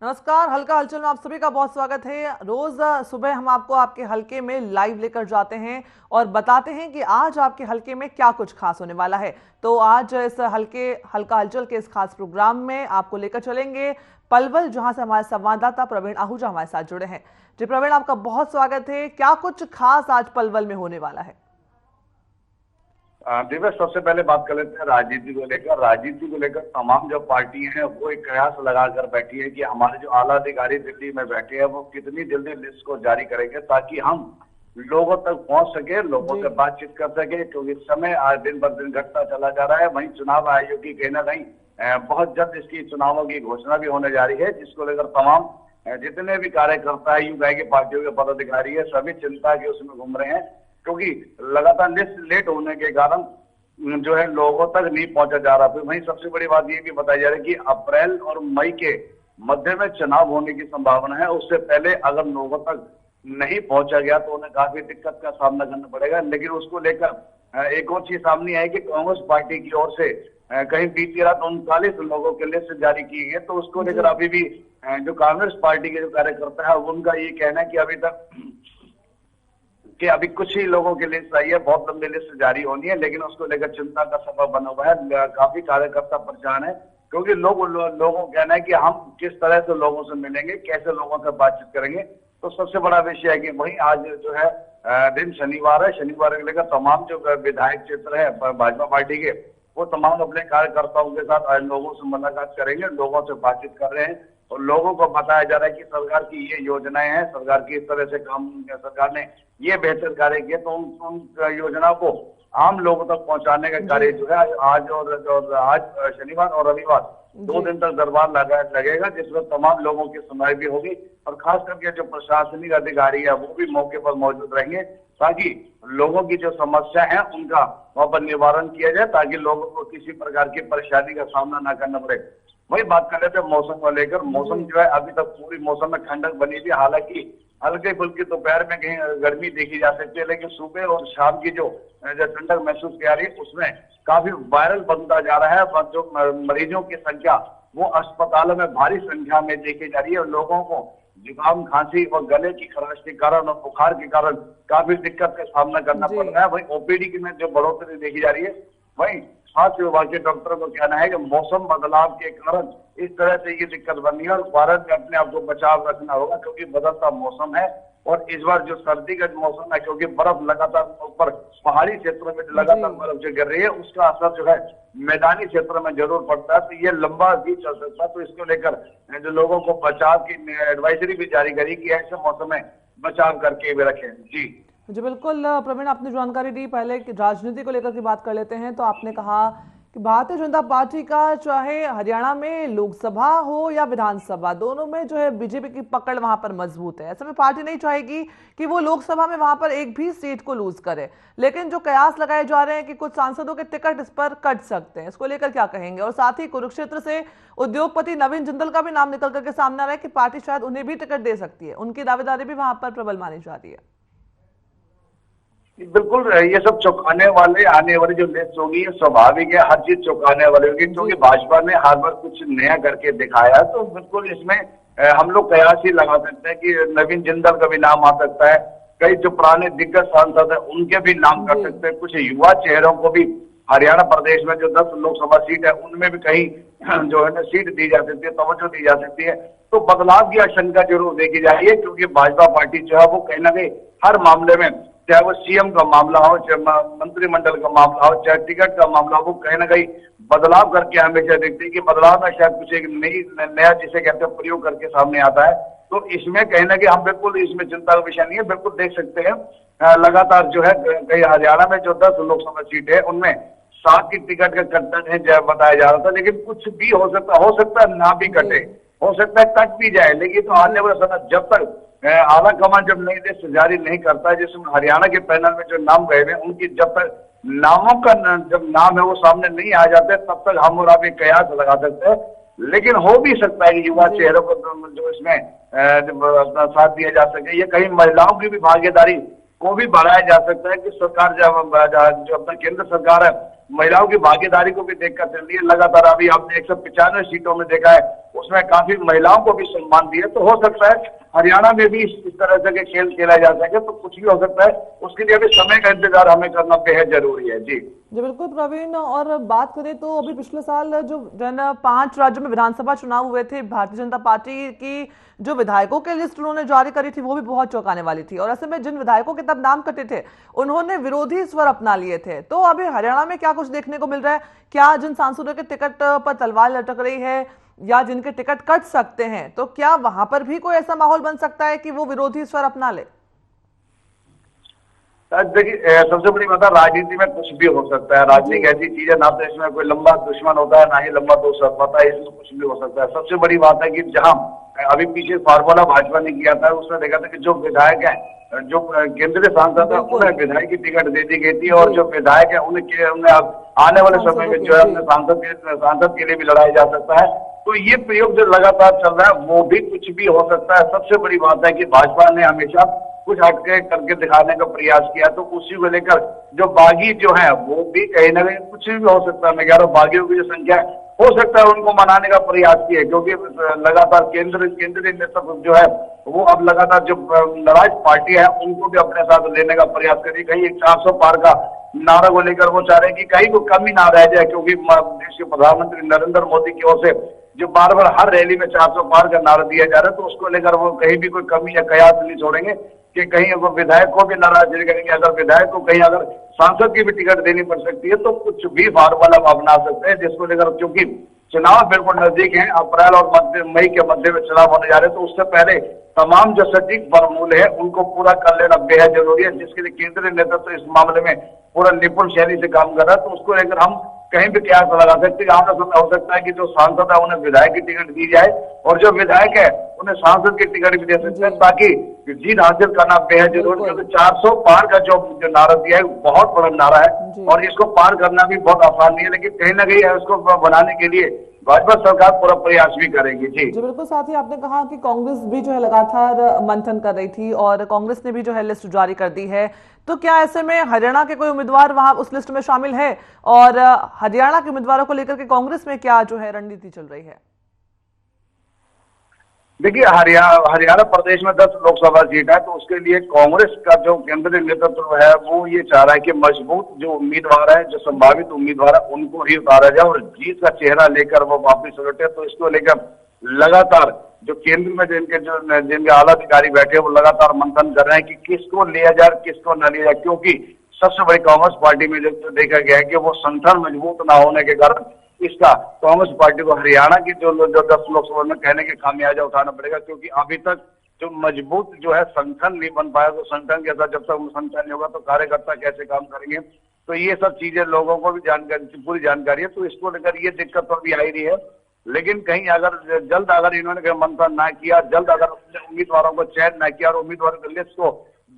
नमस्कार, हल्का हलचल में आप सभी का बहुत स्वागत है। रोज सुबह हम आपको आपके हलके में लाइव लेकर जाते हैं और बताते हैं कि आज आपके हलके में क्या कुछ खास होने वाला है। तो आज इस हल्का हलचल के इस खास प्रोग्राम में आपको लेकर चलेंगे पलवल, जहां से हमारे संवाददाता प्रवीण आहूजा हमारे साथ जुड़े हैं। जी प्रवीण, आपका बहुत स्वागत है। क्या कुछ खास आज पलवल में होने वाला है? दिवस, सबसे पहले बात कर लेते हैं राजनीति को लेकर तमाम जो पार्टियां हैं वो एक कयास लगाकर बैठी है कि हमारे जो आला अधिकारी दिल्ली में बैठे हैं वो कितनी जल्दी लिस्ट को जारी करेंगे ताकि हम लोगों तक पहुंच सके, लोगों से बातचीत कर सके, क्योंकि इस समय आज दिन ब दिन घटता चला जा रहा है। वहीं चुनाव आयोग की कहीं ना कहीं बहुत जल्द इसकी चुनावों की घोषणा भी होने जा रही है, जिसको लेकर तमाम जितने भी कार्यकर्ता है, यूं कहे कि पार्टियों के पदाधिकारी है, सभी चिंता के उसमें घूम रहे हैं, क्योंकि लगातार लिस्ट लेट होने के कारण जो है लोगों तक नहीं पहुंचा जा रहा। फिर वहीं सबसे बड़ी बात यह भी बताई जा रही है कि अप्रैल और मई के मध्य में चुनाव होने की संभावना है। उससे पहले अगर लोगों तक नहीं पहुंचा गया तो उन्हें काफी दिक्कत का सामना करना पड़ेगा। लेकिन उसको लेकर एक और चीज सामने आई कि कांग्रेस पार्टी की ओर से कहीं बीती रात 39 लोगों के लिस्ट जारी की गई, तो उसको लेकर अभी भी जो कांग्रेस पार्टी के जो कार्यकर्ता है उनका ये कहना है कि अभी कुछ ही लोगों की लिस्ट आई है, बहुत लंबी लिस्ट जारी होनी है, लेकिन उसको लेकर चिंता का सबब बना हुआ है। काफी कार्यकर्ता परेशान है, क्योंकि लोगों का कहना है कि हम किस तरह से लोगों से मिलेंगे, कैसे लोगों से बातचीत करेंगे। तो सबसे बड़ा विषय है कि वहीं आज जो है दिन शनिवार है, शनिवार को लेकर तमाम जो विधायक क्षेत्र है भाजपा पार्टी के, वो तमाम अपने कार्यकर्ताओं के साथ आज लोगों से मुलाकात करेंगे, लोगों से बातचीत कर रहे हैं और लोगों को बताया जा रहा है कि सरकार की ये योजनाएं हैं, सरकार की इस तरह से काम, सरकार ने ये बेहतर कार्य किए, तो उन योजनाओं को आम लोगों तक पहुंचाने का कार्य जो है आज शनिवार और रविवार 2 दिन तक दरबार लगेगा, जिसमें तमाम लोगों की सुनवाई भी होगी और खास करके जो प्रशासनिक अधिकारी है वो भी मौके पर मौजूद रहेंगे, ताकि लोगों की जो समस्या है उनका वहां पर निवारण किया जाए, ताकि लोगों को किसी प्रकार की परेशानी का सामना न करना पड़े। वही बात कर लेते हैं मौसम को लेकर। मौसम जो है अभी तक पूरी मौसम में ठंडक बनी थी, हालांकि हल्के फुल्की दोपहर में कहीं गर्मी देखी जा सकती है, लेकिन सुबह और शाम की जो ठंडक महसूस की जा रही है उसमें काफी वायरल बनता जा रहा है। जो मरीजों की संख्या वो अस्पतालों में भारी संख्या में देखी जा रही है और लोगों को जुकाम, खांसी और गले की खराश के कारण और बुखार के कारण काफी दिक्कत का सामना करना पड़ रहा है। वहीं ओपीडी में जो बढ़ोतरी देखी जा रही है, वहीं स्वास्थ्य विभाग के डॉक्टरों को कहना है कि मौसम बदलाव के कारण इस तरह से ये दिक्कत बनी है और भारत में अपने आप को बचाव रखना होगा, क्योंकि बदलता मौसम है। और इस बार जो सर्दी का मौसम है, क्योंकि बर्फ लगातार ऊपर पहाड़ी क्षेत्रों में लगातार बर्फ जो गिर रही है, उसका असर जो है मैदानी क्षेत्रों में जरूर पड़ता है, तो ये लंबा भी चल सकता है। तो इसको लेकर जो लोगों को बचाव की एडवाइजरी भी जारी करी कि ऐसे मौसम में बचाव करके भी रखें। जी बिल्कुल प्रवीण, आपने जानकारी दी। पहले राजनीति को लेकर की बात कर लेते हैं। तो आपने कहा कि भारतीय जनता पार्टी का चाहे हरियाणा में लोकसभा हो या विधानसभा, दोनों में जो है बीजेपी की पकड़ वहां पर मजबूत है। ऐसे में पार्टी नहीं चाहेगी कि वो लोकसभा में वहां पर एक भी सीट को लूज करे, लेकिन जो कयास लगाए जा रहे हैं कि कुछ सांसदों के टिकट इस पर कट सकते हैं, इसको लेकर क्या कहेंगे? और साथ ही कुरुक्षेत्र से उद्योगपति नवीन जिंदल का भी नाम निकल करके सामने आ रहा है कि पार्टी शायद उन्हें भी टिकट दे सकती है, उनकी दावेदारी भी वहां पर प्रबल मानी जा रही है। बिल्कुल, ये सब चौंकाने वाले आने वाली जो लिस्ट होगी, स्वाभाविक है, हर चीज चौंकाने वाली होगी, क्योंकि भाजपा ने हर बार कुछ नया करके दिखाया। तो बिल्कुल इसमें हम लोग कयास ही लगा सकते हैं कि नवीन जिंदल का भी नाम आ सकता है, कई जो पुराने दिग्गज सांसद है उनके भी नाम कर सकते हैं, कुछ युवा चेहरों को भी हरियाणा प्रदेश में जो 10 लोकसभा सीट है उनमें भी कहीं जो है ना सीट दी जा सकती है, तवज्जो दी जा सकती है। तो बदलाव की आशंका जरूर देखी जा रही है, क्योंकि भाजपा पार्टी जो है वो कहीं ना कहीं हर मामले में, चाहे वो सीएम का मामला हो, चाहे मंत्रिमंडल का मामला हो, चाहे टिकट का मामला हो, वो कहीं ना कहीं बदलाव करके हमेशा देखती है कि बदलाव में शायद कुछ एक नया जिसे कहते हैं प्रयोग करके सामने आता है। तो इसमें कहीं ना कहीं हम बिल्कुल इसमें चिंता का विषय नहीं है, बिल्कुल देख सकते हैं लगातार जो है कई हरियाणा में जो 10 लोकसभा सीट है उनमें 7 की टिकट का कटन है जब बताया जा रहा था, लेकिन कुछ भी हो सकता है ना भी कटे, हो सकता है कट भी जाए। लेकिन तो आने वाला समय जब तक आला कमान जब नई लिस्ट जारी नहीं करता है, जिसमें हरियाणा के पैनल में जो नाम गए हुए उनकी जब तक नामों का जब नाम है वो सामने नहीं आ जाते, तब तक हम और आप एक कयास लगा सकते हैं। लेकिन हो भी सकता है कि युवा चेहरों को जो इसमें अपना साथ दिया जा सके, ये कहीं महिलाओं की भी भागीदारी को भी बढ़ाया जा सकता है कि सरकार जो अपना केंद्र सरकार है महिलाओं की भागीदारी को भी देखकर चल रही है। लगातार अभी आपने 195 सीटों में देखा है उसमें काफी महिलाओं को भी सम्मान दिया। तो हो सकता है हरियाणा में भी इस तरह से के खेल खेला जा सके, तो कुछ भी हो सकता है। उसके लिए अभी समय का इंतजार हमें करना बेहद जरूरी है। जी जी बिल्कुल प्रवीण, और बात करें तो अभी पिछले साल जो 5 राज्यों में विधानसभा चुनाव हुए थे, भारतीय जनता पार्टी की जो विधायकों की लिस्ट उन्होंने जारी करी थी वो भी बहुत चौंकाने वाली थी, और ऐसे में जिन विधायकों के तब नाम कटे थे उन्होंने विरोधी स्वर अपना लिए थे। तो अभी हरियाणा में क्या कुछ देखने को मिल रहा है? क्या जिन सांसदों के टिकट पर तलवार लटक रही है या जिनके टिकट कट सकते हैं, तो क्या वहां पर भी कोई ऐसा माहौल बन सकता है कि वो विरोधी स्वर अपना ले? देखिए, सबसे बड़ी बात है, राजनीति में कुछ भी हो सकता है। राजनीति ऐसी चीज है, ना तो इसमें कोई लंबा दुश्मन होता है, ना ही लंबा दोस्त होता है। इसमें कुछ भी हो सकता है। सबसे बड़ी बात है कि जहां अभी पीछे फार्मूला भाजपा ने किया था, उसमें देखा था कि जो विधायक है, जो केंद्रीय सांसद है, उन्हें विधायक की टिकट दे दी गई थी, और जो विधायक है उन्हें आने वाले समय में जो है अपने सांसद के लिए भी लड़ाया जा सकता है। तो ये प्रयोग जो लगातार चल रहा है वो भी कुछ भी हो सकता है। सबसे बड़ी बात है कि भाजपा ने हमेशा कुछ हटके करके दिखाने का प्रयास किया, तो उसी को लेकर जो बागी जो है वो भी कहीं ना कहीं कुछ भी हो सकता है। मैं कह रहा हूँ बागियों की जो संख्या है, हो सकता है उनको मनाने का प्रयास किया, क्योंकि लगातार केंद्रीय नेतृत्व जो है वो अब लगातार जो नाराज पार्टी है उनको भी अपने साथ लेने का प्रयास करिए। कहीं 400 पार का नारा को लेकर वो चाह रहे हैं कि कहीं को कमी ना रह जाए, क्योंकि देश के प्रधानमंत्री नरेंद्र मोदी की ओर से जो बार बार हर रैली में 400 पार का नारा दिया जा रहा है, तो उसको लेकर वो कहीं भी कोई कमी या कयास नहीं छोड़ेंगे कि कहीं वो विधायक को भी नाराज नहीं करेंगे। अगर विधायक को कहीं अगर सांसद की भी टिकट देनी पड़ सकती है, तो कुछ भी फार्मूला अपना सकते हैं, जिसको लेकर क्योंकि चुनाव बिल्कुल नजदीक है, अप्रैल और मई के मध्य में चुनाव होने जा रहे हैं, तो उससे पहले तमाम जो सटीक फॉर्मूले हैं उनको पूरा कर लेना बेहद जरूरी है, जिसके लिए केंद्रीय नेतृत्व इस मामले में पूरा निपुण शैली से काम कर रहा है। तो उसको लेकर हम कहीं भी कयास लगा सकते हैं। आमना सामना हो सकता है कि जो सांसद है उन्हें विधायक की टिकट दी जाए, और जो विधायक है उन्हें सांसद की टिकट भी दे सकते हैं, ताकि जीत हासिल करना बेहद जरूरी है। क्योंकि 400 पार का जो नारा दिया है बहुत बड़ा नारा है, और इसको पार करना भी बहुत आसान नहीं है, लेकिन कहीं ना कहीं इसको बनाने के लिए भाजपा सरकार पूरा प्रयास भी करेगी। जी बिल्कुल। साथ ही आपने कहा कि कांग्रेस भी जो है लगातार मंथन कर रही थी और कांग्रेस ने भी जो है लिस्ट जारी कर दी है, तो क्या ऐसे में हरियाणा के कोई उम्मीदवार वहां उस लिस्ट में शामिल है? और हरियाणा के उम्मीदवारों को लेकर के कांग्रेस में क्या जो है रणनीति चल रही है? देखिए, हरियाणा प्रदेश में 10 लोकसभा सीट है, तो उसके लिए कांग्रेस का जो केंद्रीय नेतृत्व है वो ये चाह रहा है कि मजबूत जो उम्मीदवार है, जो संभावित उम्मीदवार है, उनको ही उतारा जाए और जीत का चेहरा लेकर वो वापिस लौटे। तो इसको लेकर लगातार जो केंद्र में जिनके आला अधिकारी बैठे वो लगातार मंथन कर रहे हैं कि किसको लिया जाए, किसको न लिया जाए, क्योंकि सबसे बड़ी कांग्रेस पार्टी में जो देखा गया है कि वो संगठन मजबूत न होने के कारण इसका कांग्रेस पार्टी को हरियाणा की जो 10 लोकसभा में कहने के खामियाजा उठाना पड़ेगा, क्योंकि अभी तक जो मजबूत जो है संगठन नहीं बन पाया। तो संगठन के साथ जब तक संगठन नहीं होगा तो कार्यकर्ता कैसे काम करेंगे, तो ये सब चीजें लोगों को भी जानकारी, पूरी जानकारी है। तो इसको लेकर ये दिक्कत तो अभी आई रही है, लेकिन कहीं अगर जल्द अगर इन्होंने मंथन ना किया, जल्द अगर उम्मीदवारों को चयन ना किया और उम्मीदवारों की लिस्ट को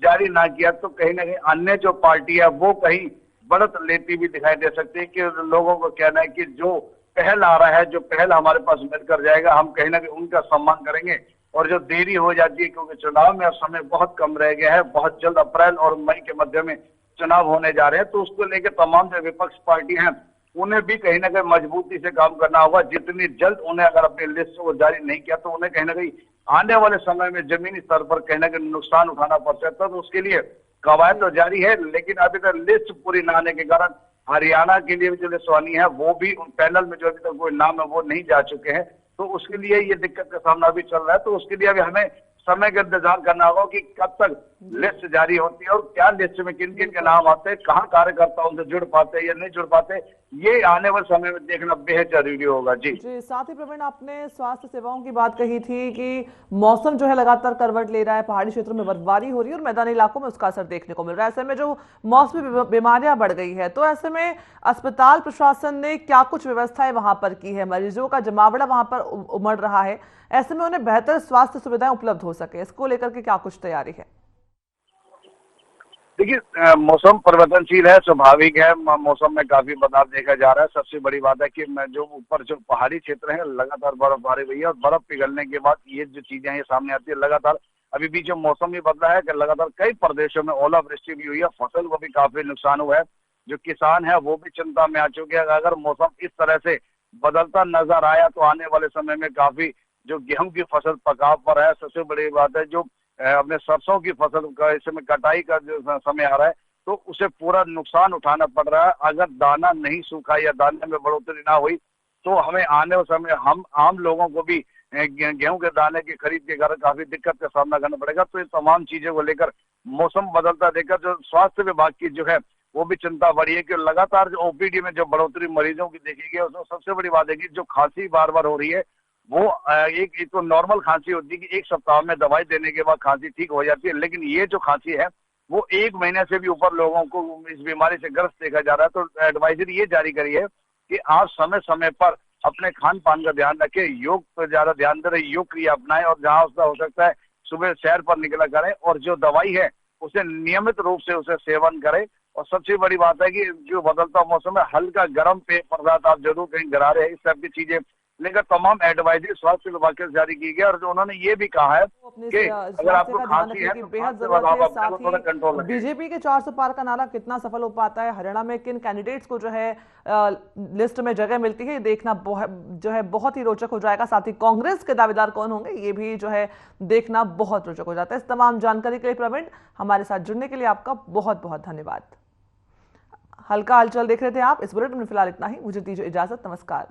जारी ना किया, तो कहीं ना कहीं अन्य जो पार्टी है वो कहीं बढ़त लेती भी दिखाई दे सकती है। कि लोगों को कहना है कि जो पहल आ रहा है, जो पहल हमारे पास मिलकर जाएगा, हम कहीं ना कहीं उनका सम्मान करेंगे। और जो देरी हो जाती है, क्योंकि चुनाव में अब समय बहुत कम रह गया है, बहुत जल्द अप्रैल और मई के मध्य में चुनाव होने जा रहे हैं, तो उसको लेकर तमाम जो विपक्ष पार्टी हैं उन्हें भी कहीं ना कहीं मजबूती से काम करना होगा। जितनी जल्द उन्हें अगर अपनी लिस्ट को जारी नहीं किया, तो उन्हें कहीं ना कहीं आने वाले समय में जमीनी स्तर पर कहीं ना कहीं नुकसान उठाना पड़ सकता है। तो उसके लिए कवायद तो जारी है, लेकिन अभी तक लिस्ट पूरी न आने के कारण हरियाणा के लिए जो लिस्ट आनी है वो भी उन पैनल में जो अभी तक कोई नाम है वो नहीं जा चुके हैं। तो उसके लिए ये दिक्कत का सामना भी चल रहा है। तो उसके लिए अभी हमें समय का इंतजार करना होगा कि कब तक लिस्ट जारी होती है और क्या लिस्ट में किन किन के नाम आते हैं, कहाँ कार्यकर्ता उनसे जुड़ पाते हैं या नहीं जुड़ पाते, ये आने वाले समय में देखना बेहद जरूरी होगा। जी साथ ही प्रवीण, आपने स्वास्थ्य सेवाओं की बात कही थी कि मौसम जो है लगातार करवट ले रहा है, पहाड़ी क्षेत्रों में बर्फबारी हो रही है और मैदानी इलाकों में उसका असर देखने को मिल रहा है। ऐसे में जो मौसमी बीमारियां बढ़ गई है, तो ऐसे में अस्पताल प्रशासन ने क्या कुछ व्यवस्थाएं वहां पर की है? मरीजों का जमावड़ा वहां पर उमड़ रहा है, ऐसे में उन्हें बेहतर स्वास्थ्य सुविधाएं उपलब्ध हो सके, इसको लेकर के क्या कुछ तैयारी है? देखिए, मौसम परिवर्तनशील है, स्वाभाविक है, मौसम में काफी बदलाव देखा जा रहा है। सबसे बड़ी बात है कि जो ऊपर जो पहाड़ी क्षेत्र है लगातार बर्फबारी हुई है और बर्फ पिघलने के बाद ये जो चीजें हैं सामने आती है। लगातार अभी भी जो मौसम भी बदला है कि लगातार कई प्रदेशों में ओलावृष्टि भी हुई है, फसल को भी काफी नुकसान हुआ है। जो किसान है वो भी चिंता में आ चुके हैं। अगर मौसम इस तरह से बदलता नजर आया तो आने वाले समय में काफी जो गेहूं की फसल पकाव पर है, सबसे बड़ी बात है जो अपने सरसों की फसल का इस समय कटाई का जो समय आ रहा है तो उसे पूरा नुकसान उठाना पड़ रहा है। अगर दाना नहीं सूखा या दाने में बढ़ोतरी ना हुई तो हमें आने वाले समय हम आम लोगों को भी गेहूं के दाने की खरीद के कारण काफी दिक्कत का सामना करना पड़ेगा। तो इन तमाम चीजों को लेकर मौसम बदलता देखकर जो स्वास्थ्य विभाग की जो है वो भी चिंता बढ़ी है कि लगातार जो ओपीडी में जो बढ़ोतरी मरीजों की देखी गई है उसमें सबसे बड़ी बात है कि जो खांसी बार बार हो रही है वो एक तो नॉर्मल खांसी होती है कि एक सप्ताह में दवाई देने के बाद खांसी ठीक हो जाती है, लेकिन ये जो खांसी है वो 1 महीने से भी ऊपर लोगों को इस बीमारी से ग्रस्त देखा जा रहा है। तो एडवाइजरी ये जारी करी है कि आप समय समय पर अपने खान पान का ध्यान रखें, योग पर ज्यादा ध्यान दे, योग क्रिया अपनाएं और जहां उसका हो सकता है सुबह सैर पर निकला करें और जो दवाई है उसे नियमित रूप से उसे सेवन करें। और सबसे बड़ी बात है कि जो बदलता मौसम है हल्का गर्म पेय पदार्थ आप जरूर कहीं गरा रहे हैं, इस टाइप की चीजें लेकर तमाम एडवाइजरी स्वास्थ्य विभाग से जारी की गई और जो उन्होंने ये भी कहा है तो अपने कि अगर स्वास्थ्य आपको का ध्यान खांसी रखने है की तो बेहद खांसी के जरूरत बाद आप है। अपने को साथ थोड़ा कंट्रोल ही रखें। बीजेपी के 400 पार का नारा कितना सफल हो पाता है, हरियाणा में किन कैंडिडेट्स को जो है लिस्ट में जगह मिलती है, ये देखना जो है बहुत ही रोचक हो जाएगा। साथ ही कांग्रेस के दावेदार कौन होंगे ये भी जो है देखना बहुत रोचक हो जाता है। इस तमाम जानकारी के लिए प्रवीण हमारे साथ जुड़ने के लिए आपका बहुत बहुत धन्यवाद। हल्का हलचल देख रहे थे आप, इस बुलेटिन में फिलहाल इतना ही, मुझे दीजिए इजाजत, नमस्कार।